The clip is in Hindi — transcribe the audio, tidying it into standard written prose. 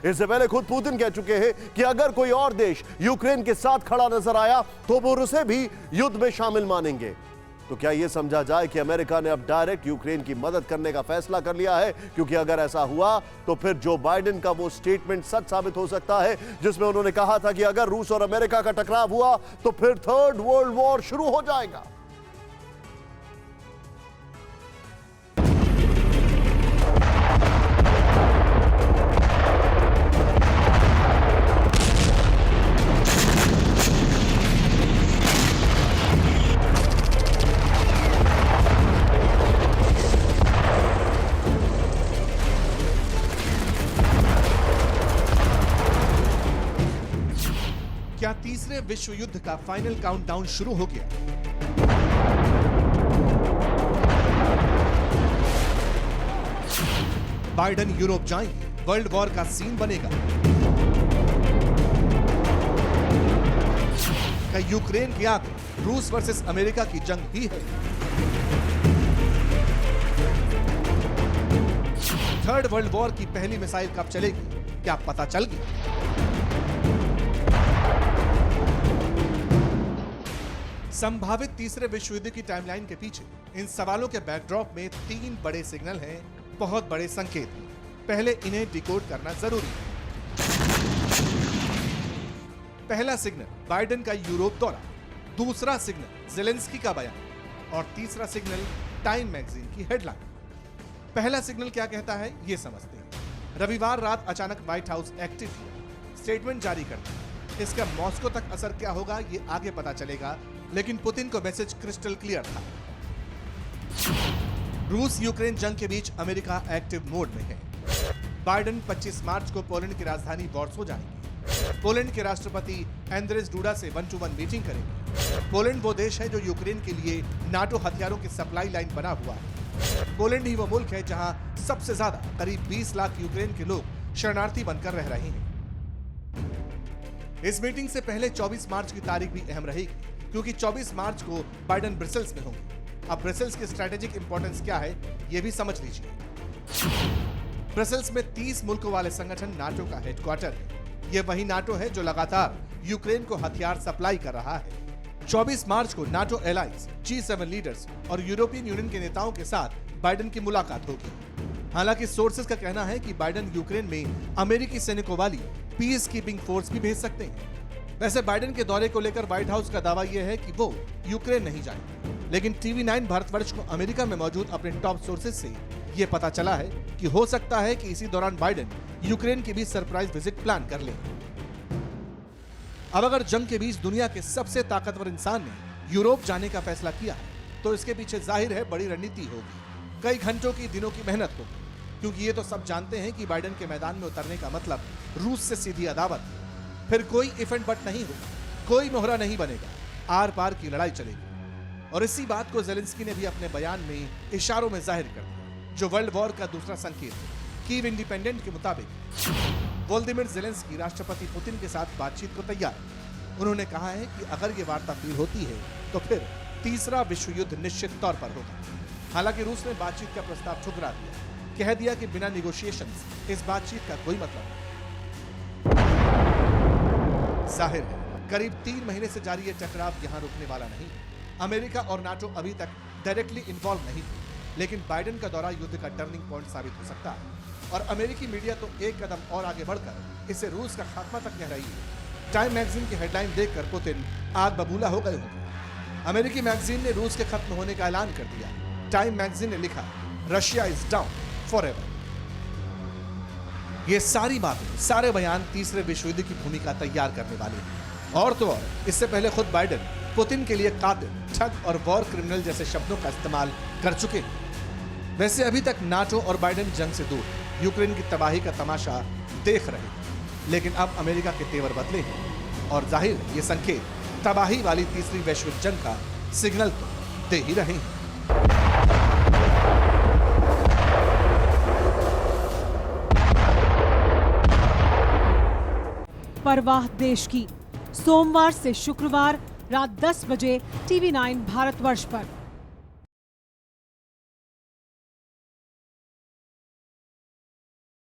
इससे पहले खुद पुतिन कह चुके हैं कि अगर कोई और देश यूक्रेन के साथ खड़ा नजर आया तो वो उसे भी युद्ध में शामिल मानेंगे। तो क्या यह समझा जाए कि अमेरिका ने अब डायरेक्ट यूक्रेन की मदद करने का फैसला कर लिया है? क्योंकि अगर ऐसा हुआ तो फिर जो बाइडेन का वो स्टेटमेंट सच साबित हो सकता है जिसमें उन्होंने कहा था कि अगर रूस और अमेरिका का टकराव हुआ तो फिर थर्ड वर्ल्ड वॉर शुरू हो जाएगा। क्या तीसरे विश्व युद्ध का फाइनल काउंटडाउन शुरू हो गया? बाइडेन यूरोप जाएंगे, वर्ल्ड वॉर का सीन बनेगा। क्या यूक्रेन के आगे रूस वर्सेस अमेरिका की जंग ही है? थर्ड वर्ल्ड वॉर की पहली मिसाइल कब चलेगी, क्या पता चल गया? संभावित तीसरे विश्व युद्ध की टाइमलाइन के पीछे इन सवालों के बैकड्रॉप में तीन बड़े सिग्नल हैं, बहुत बड़े संकेत हैं। पहले इन्हें डिकोड करना जरूरी है। पहला सिग्नल बाइडेन का यूरोप दौरा, दूसरा सिग्नल ज़ेलेंस्की का बयान और तीसरा सिग्नल टाइम मैगजीन की हेडलाइन। पहला सिग्नल क्या कहता है ये समझते हैं। रविवार रात अचानक व्हाइट हाउस एक्टिव हुआ, स्टेटमेंट जारी करता है। इसका मॉस्को तक असर क्या होगा ये आगे पता चलेगा, लेकिन पुतिन को मैसेज क्रिस्टल क्लियर था। रूस यूक्रेन जंग के बीच अमेरिका एक्टिव मोड में है। बाइडेन 25 मार्च को पोलैंड की राजधानी वॉर्सो जाएंगे। पोलैंड के राष्ट्रपति एंड्रेस डूडा से 1-to-1 मीटिंग करेंगे। पोलैंड वो देश है जो यूक्रेन के लिए नाटो हथियारों की सप्लाई लाइन बना हुआ है। पोलैंड ही वो मुल्क है जहां सबसे ज्यादा करीब 20 लाख यूक्रेन के लोग शरणार्थी बनकर रह रहे हैं। इस मीटिंग से पहले 24 मार्च की तारीख भी अहम रहेगी, क्योंकि 24 मार्च को बाइडेन ब्रसेल्स में होंगे। अब ब्रसेल्स की स्ट्रैटेजिक इंपॉर्टेंस क्या है ये भी समझ लीजिए। ब्रसेल्स में 30 मुल्कों वाले संगठन नाटो का हेडक्वार्टर है। ये वही नाटो है जो लगातार यूक्रेन को हथियार सप्लाई कर रहा है। 24 मार्च को नाटो एलाइंस, G7 लीडर्स और यूरोपियन यूनियन के नेताओं के साथ बाइडेन की मुलाकात होगी। हालांकि सोर्सेज का कहना है कि बाइडेन यूक्रेन में अमेरिकी सैनिकों वाली पीस कीपिंग फोर्स भी भेज सकते हैं। वैसे बाइडेन के दौरे को लेकर व्हाइट हाउस का दावा यह है कि वो यूक्रेन नहीं जाएंगे, लेकिन TV9 भारतवर्ष को अमेरिका में मौजूद अपने टॉप सोर्सेज से यह पता चला है कि हो सकता है कि इसी दौरान बाइडेन यूक्रेन के बीच सरप्राइज विजिट प्लान कर लें। अब अगर जंग के बीच दुनिया के सबसे ताकतवर इंसान ने यूरोप जाने का फैसला किया है तो इसके पीछे जाहिर है बड़ी रणनीति होगी। कई घंटों की, दिनों की मेहनत होगी, क्योंकि ये तो सब जानते हैं कि बाइडेन के मैदान में उतरने का मतलब रूस से सीधी अदावत है। फिर कोई इफ एंड बट नहीं होगा, कोई मोहरा नहीं बनेगा, आर पार की लड़ाई चलेगी। और इसी बात को ज़ेलेंस्की ने भी अपने बयान में इशारों में जाहिर कर दिया, जो वर्ल्ड वॉर का दूसरा संकेत है। कीव इंडिपेंडेंट के मुताबिक वोलोदिमीर ज़ेलेंस्की राष्ट्रपति पुतिन के साथ बातचीत को तैयार है। उन्होंने कहा है कि अगर ये वार्ता पूरी होती है तो फिर तीसरा विश्व युद्ध निश्चित तौर पर होगा। हालांकि रूस ने बातचीत का प्रस्ताव ठुकरा दिया, कह दिया कि बिना निगोशिएशंस इस बातचीत का कोई मतलब नहीं। जाहिर है करीब 3 महीने से जारी ये टकराव यहां रुकने वाला नहीं। अमेरिका और नाटो अभी तक डायरेक्टली इन्वॉल्व नहीं, लेकिन बाइडेन का दौरा युद्ध का टर्निंग पॉइंट साबित हो सकता है। और अमेरिकी मीडिया तो एक कदम और आगे बढ़कर इसे रूस का खात्मा तक कह रही है। टाइम मैगजीन की हेडलाइन देखकर पुतिन आग बबूला हो गए होंगे। अमेरिकी मैगजीन ने रूस के खत्म होने का ऐलान कर दिया। टाइम मैगजीन ने लिखा, रशिया इज डाउन फॉरएवर। ये सारी बातें, सारे बयान तीसरे विश्व युद्ध की भूमिका तैयार करने वाले हैं। और तो और इससे पहले खुद बाइडेन पुतिन के लिए कातिल, ठग और वॉर क्रिमिनल जैसे शब्दों का इस्तेमाल कर चुके हैं। वैसे अभी तक नाटो और बाइडेन जंग से दूर यूक्रेन की तबाही का तमाशा देख रहे हैं, लेकिन अब अमेरिका के तेवर बदले हैं और जाहिर है ये संकेत तबाही वाली तीसरी वैश्विक जंग का सिग्नल तो दे ही रहे हैं। परवाह देश की, सोमवार से शुक्रवार रात 10 बजे TV9 भारतवर्ष पर।